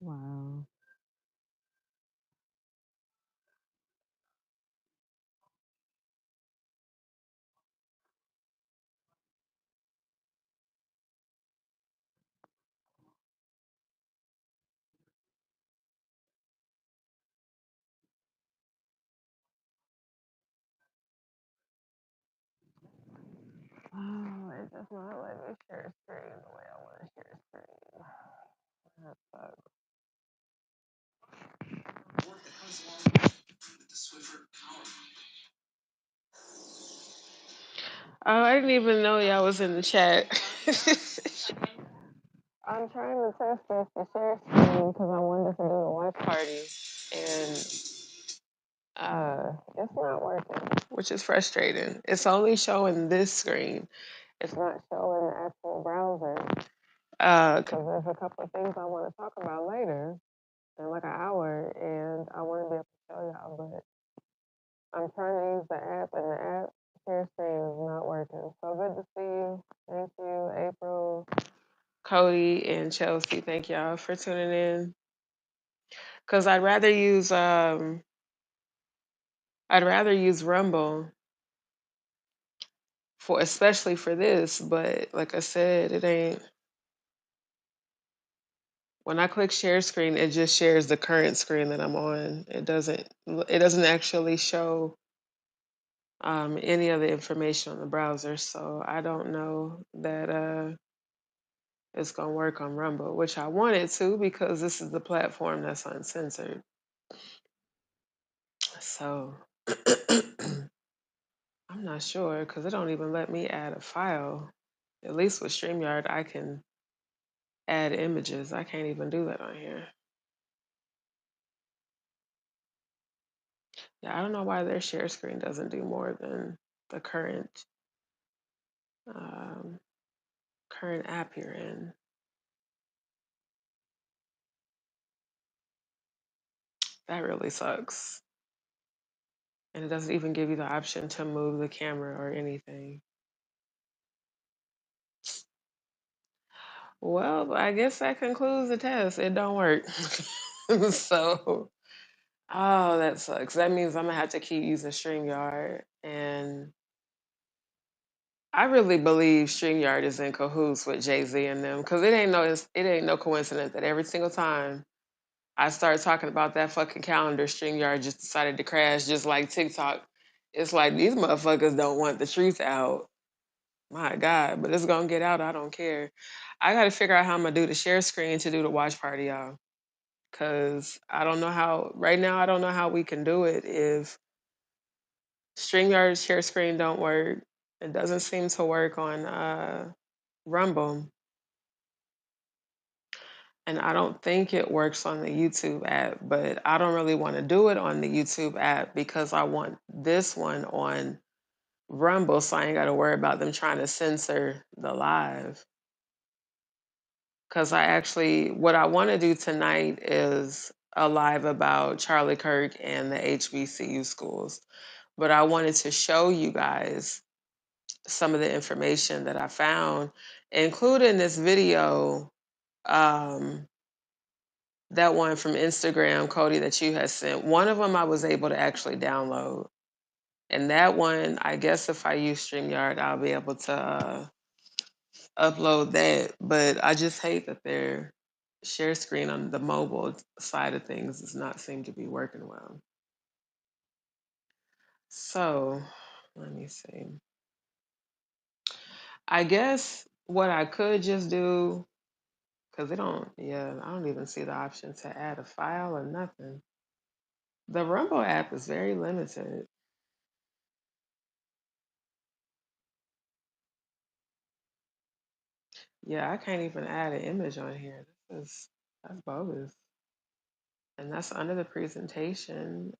Wow. Oh, it does not let me share screen the way I want to share screen. That sucks. Oh, I didn't even know y'all was in the chat. I'm trying to test this to share screen because I wanted to do a watch party, and it's not working, which is frustrating. It's only showing this screen. It's not showing the actual browser. Because there's a couple of things I want to talk about later in like an hour, and I want to be able to show y'all, but I'm trying to use the app, and the app share screen is not working. So good to see you. Thank you, April, Cody, and Chelsea. Thank y'all for tuning in. Cause I'd rather use Rumble for especially for this, but like I said, it ain't. When I click share screen, it just shares the current screen that I'm on. It doesn't actually show any of the information on the browser. So I don't know that it's gonna work on Rumble, which I wanted to because this is the platform that's uncensored. So I'm not sure because it don't even let me add a file. At least with StreamYard, I can add images. I can't even do that on here. Yeah, I don't know why their share screen doesn't do more than the um, current app you're in. That really sucks. And it doesn't even give you the option to move the camera or anything. Well, I guess that concludes the test. It don't work. So, oh, that sucks. That means I'm gonna have to keep using StreamYard. And I really believe StreamYard is in cahoots with Jay-Z and them because it ain't no coincidence that every single time I started talking about that fucking calendar, StreamYard just decided to crash just like TikTok. It's like these motherfuckers don't want the truth out. My God, but it's gonna get out. I don't care. I gotta figure out how I'm gonna do the share screen to do the watch party, y'all. Cause I don't know how right now I don't know how we can do it if StreamYard share screen don't work. It doesn't seem to work on Rumble. And I don't think it works on the YouTube app, but I don't really want to do it on the YouTube app because I want this one on Rumble so I ain't got to worry about them trying to censor the live. Because what I want to do tonight is a live about Charlie Kirk and the HBCU schools. But I wanted to show you guys some of the information that I found, including this video. Um, that one from Instagram, Cody, that you had sent. One of them I was able to actually download. And that one, I guess if I use StreamYard, I'll be able to upload that. But I just hate that their share screen on the mobile side of things does not seem to be working well. So let me see. I guess what I could just do, because I don't even see the option to add a file or nothing. The Rumble app is very limited. Yeah, I can't even add an image on here. That's bogus. And that's under the presentation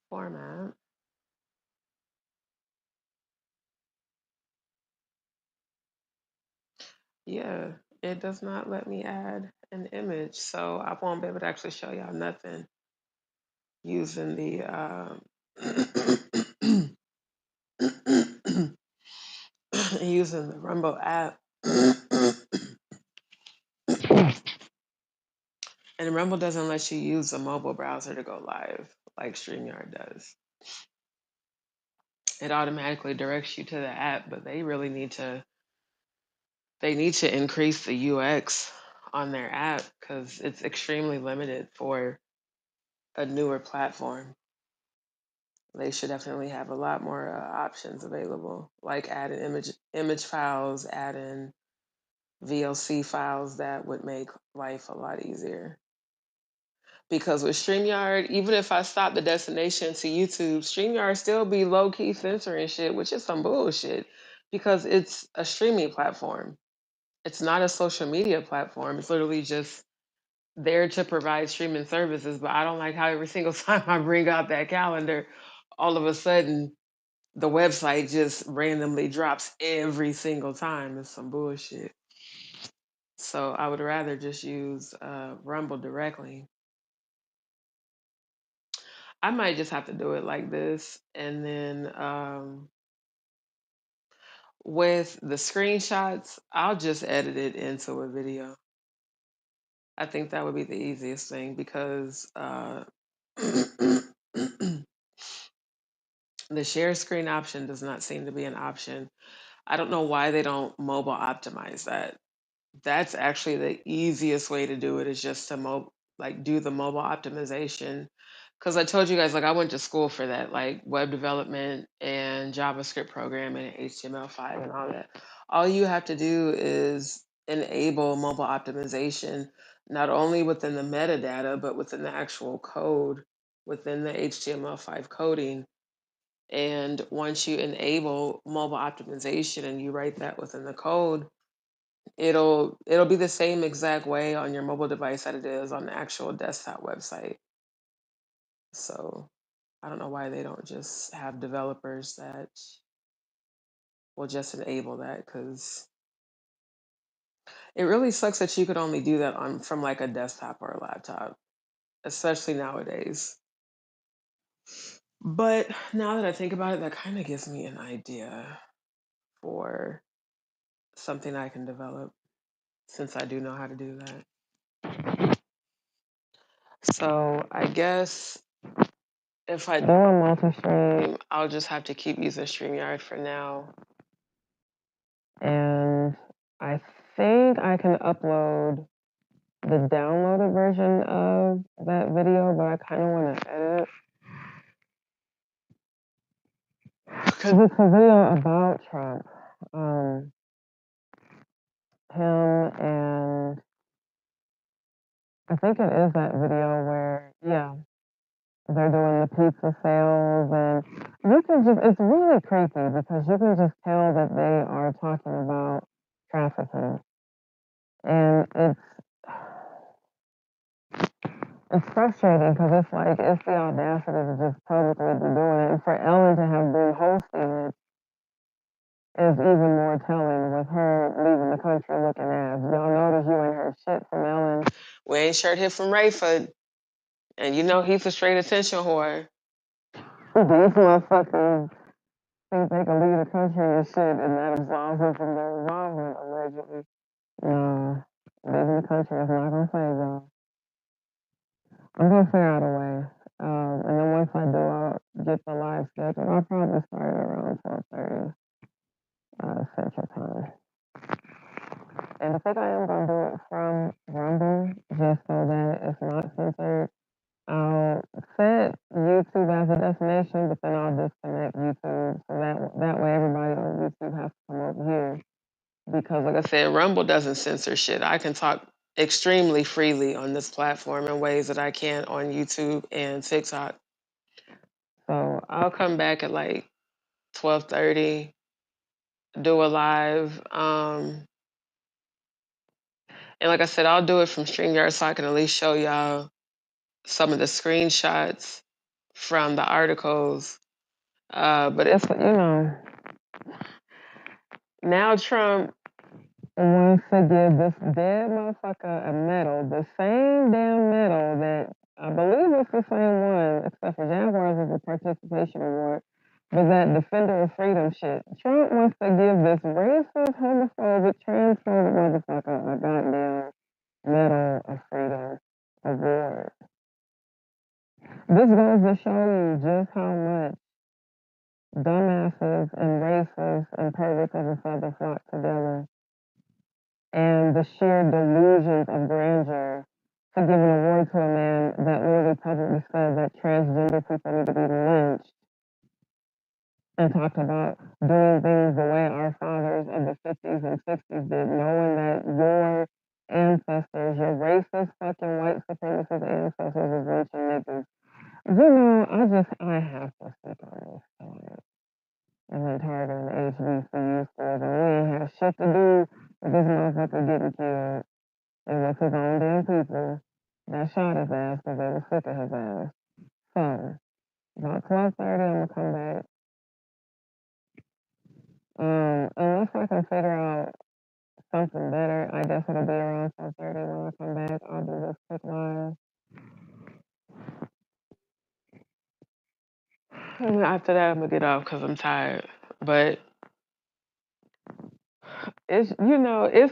format. Yeah, it does not let me add an image. So I won't be able to actually show y'all nothing using the using the Rumble app. And Rumble doesn't let you use a mobile browser to go live like StreamYard does. It automatically directs you to the app, but they need to increase the UX on their app because it's extremely limited for a newer platform. They should definitely have a lot more options available, like add in image files, add in VLC files. That would make life a lot easier. Because with StreamYard, even if I stop the destination to YouTube, StreamYard still be low key censoring shit, which is some bullshit because it's a streaming platform. It's not a social media platform. It's literally just there to provide streaming services. But I don't like how every single time I bring out that calendar, all of a sudden the website just randomly drops every single time. It's some bullshit. So I would rather just use Rumble directly. I might just have to do it like this. And then with the screenshots, I'll just edit it into a video. I think that would be the easiest thing because the share screen option does not seem to be an option. I don't know why they don't mobile optimize that. That's actually the easiest way to do it is just to do the mobile optimization. Because I told you guys, like I went to school for that, like web development and JavaScript programming and HTML5 and all that. All you have to do is enable mobile optimization, not only within the metadata, but within the actual code, within the HTML5 coding. And once you enable mobile optimization and you write that within the code, it'll be the same exact way on your mobile device that it is on the actual desktop website. So I don't know why they don't just have developers that will just enable that because it really sucks that you could only do that on from like a desktop or a laptop, especially nowadays. But now that I think about it, that kind of gives me an idea for something I can develop since I do know how to do that. So I guess if I do a multi-stream, I'll just have to keep using StreamYard for now. And I think I can upload the downloaded version of that video, but I kind of want to edit because it's a video about Trump. Him and I think it is that video where, yeah, they're doing the pizza sales, and you can it's really creepy because you can just tell that they are talking about trafficking. And it's frustrating because it's like, it's the audacity to just publicly be doing it. And for Ellen to have been hosting it is even more telling with her leaving the country looking ass. Y'all notice you ain't heard shit from Ellen. We ain't heard hit from Rayford. And you know he's a straight attention whore. These motherfuckers think they can leave the country and shit, and that absolves them from their involvement, allegedly. No, leaving the country is not gonna save y'all. I'm gonna figure out a way. And then once I do, I'll get the live schedule. I'll probably start around 12:30 Central Time. And I think I am gonna do it from Rumble just so that it's not censored. I'll set YouTube as a destination, but then I'll disconnect YouTube so that way everybody on YouTube has to come over here. Because like I said, Rumble doesn't censor shit. I can talk extremely freely on this platform in ways that I can't on YouTube and TikTok. So I'll come back at like 12:30, do a live. And like I said, I'll do it from StreamYard so I can at least show y'all some of the screenshots from the articles. But it's, now Trump wants to give this dead motherfucker a medal, the same damn medal that I believe it's the same one, except for Jaguars is a participation award, but that Defender of Freedom shit. Trump wants to give this racist, homophobic, transphobic motherfucker a goddamn medal of freedom. award. This goes to show you just how much dumbasses and racists and perverts of a feather flock together, and the sheer delusions of grandeur to give an award to a man that literally publicly said that transgender people need to be lynched, and talked about doing things the way our fathers of the 50s and 60s did, knowing that your ancestors, your racist fucking white supremacist ancestors was lynching niggas. I have to stick on this story. And then targeting the HBCU schools, and we ain't have shit to do with this motherfucker getting killed. It was his own damn people that shot his ass because they were sick of his ass. So, about 12:30, I'm gonna come back. Unless I can figure out something better, I guess it'll be around 12:30 when I come back. I'll do this quick live. And after that, I'm gonna get off because I'm tired. But it's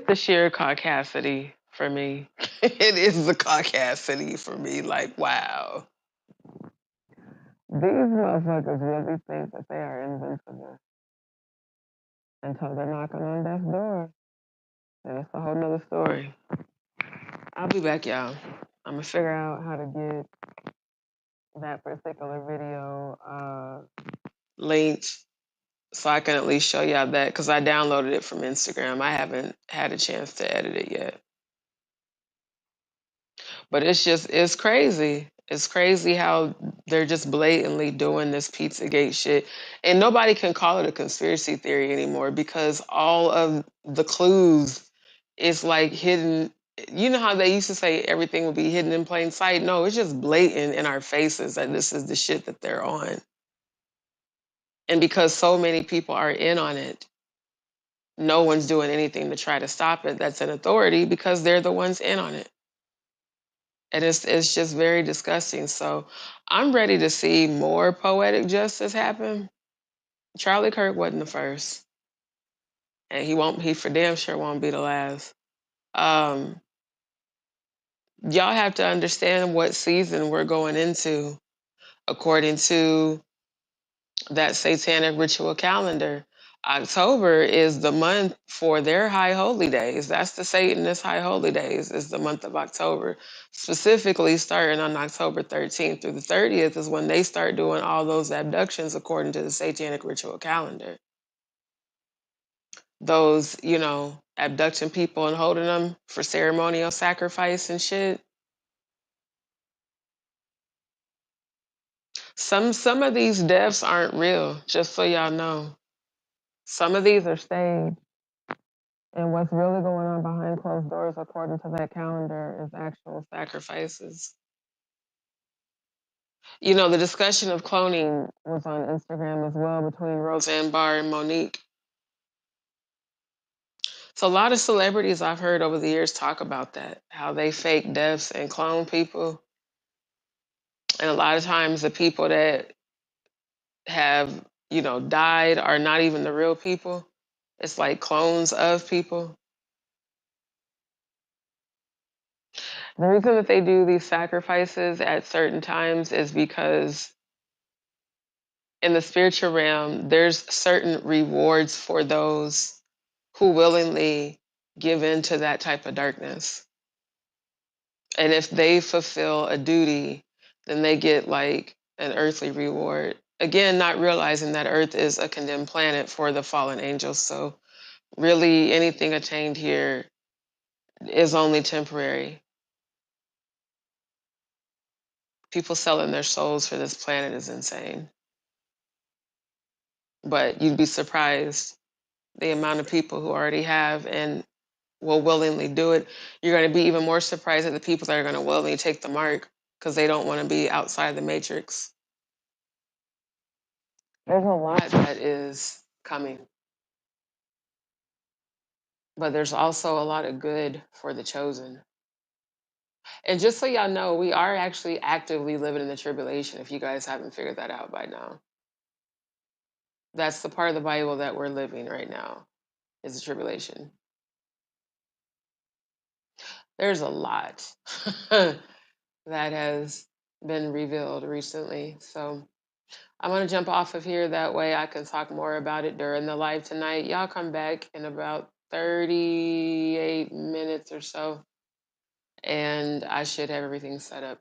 the sheer caucasity for me. It is the caucasity for me. Like, wow. These motherfuckers really think that they are invincible until they're knocking on death's door. And it's a whole nother story. I'll be back, y'all. I'm gonna figure out how to get that particular video linked so I can at least show y'all that because I downloaded it from Instagram. I haven't had a chance to edit it yet. But it's crazy. It's crazy how they're just blatantly doing this Pizzagate shit. And nobody can call it a conspiracy theory anymore because all of the clues is like hidden. You know how they used to say everything will be hidden in plain sight? No, it's just blatant in our faces that this is the shit that they're on. And because so many people are in on it, no one's doing anything to try to stop it that's in authority because they're the ones in on it. And it's just very disgusting. So I'm ready to see more poetic justice happen. Charlie Kirk wasn't the first. And he for damn sure won't be the last. Um, y'all have to understand what season we're going into according to that satanic ritual calendar. October is the month for their high holy days. That's the Satanist high holy days is the month of October. Specifically starting on October 13th through the 30th is when they start doing all those abductions according to the satanic ritual calendar. Those, abducting people and holding them for ceremonial sacrifice and shit. Some of these deaths aren't real, just so y'all know. Some of these are staged. And what's really going on behind closed doors, according to that calendar, is actual sacrifices. The discussion of cloning was on Instagram as well between Roseanne Barr and Monique. So a lot of celebrities I've heard over the years talk about that, how they fake deaths and clone people. And a lot of times the people that have, died are not even the real people. It's like clones of people. The reason that they do these sacrifices at certain times is because in the spiritual realm, there's certain rewards for those who willingly give in to that type of darkness. And if they fulfill a duty, then they get like an earthly reward. Again, not realizing that Earth is a condemned planet for the fallen angels. So, really, anything attained here is only temporary. People selling their souls for this planet is insane. But you'd be surprised the amount of people who already have and will willingly do it. You're going to be even more surprised at the people that are going to willingly take the mark because they don't want to be outside the matrix. There's a lot that is coming, but there's also a lot of good for the chosen. And just so y'all know, we are actually actively living in the tribulation if you guys haven't figured that out by now. That's the part of the Bible that we're living right now is the tribulation. There's a lot. that has been revealed recently. So I'm gonna jump off of here. That way I can talk more about it during the live tonight. Y'all come back in about 38 minutes or so, and I should have everything set up.